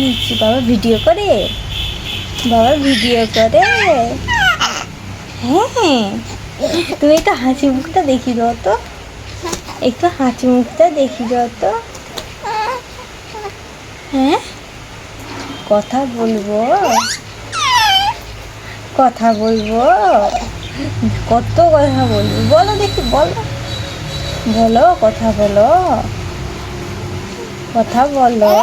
নিচ্ছি বাবা ভিডিও করে, বাবা ভিডিও করে। হ্যাঁ, তুমি একটু হাসি মুখটা দেখি দাও তো, একটু হাসি মুখটা দেখি দাও তো। হ্যাঁ, কথা বলবো, কথা বলবো, কত কথা বলবো, বলো দেখি, বলো বলো, কথা বলো, কথা বলো।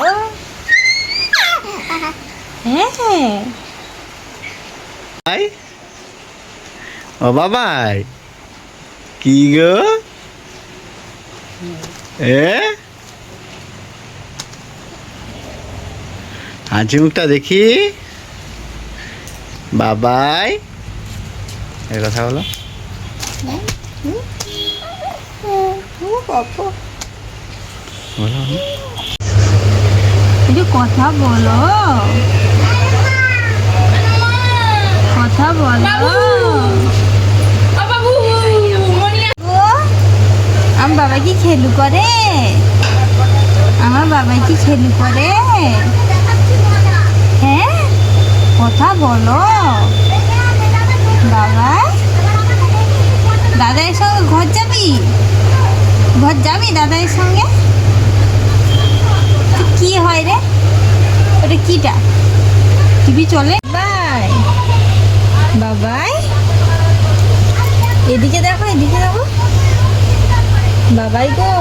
হ্যাঁ, ও বাবাই, কি গো হাসি মুখটা দেখি। বাবাই, এর কথা বলো। বলো, একটু কথা বলো, কথা বলো। আমার বাবা কি খেলু করে, আমার বাবা কি খেলু করে। হ্যাঁ, কথা বলো বাবা। দাদার সঙ্গে ঘর যাবি, ঘর যাবি দাদার সঙ্গে। কি হয় রে ওটা, কিটা টিভি চলে। বাই বাবাই, এদিকে দেখো, এদিকে দেখো, বাবাই গো।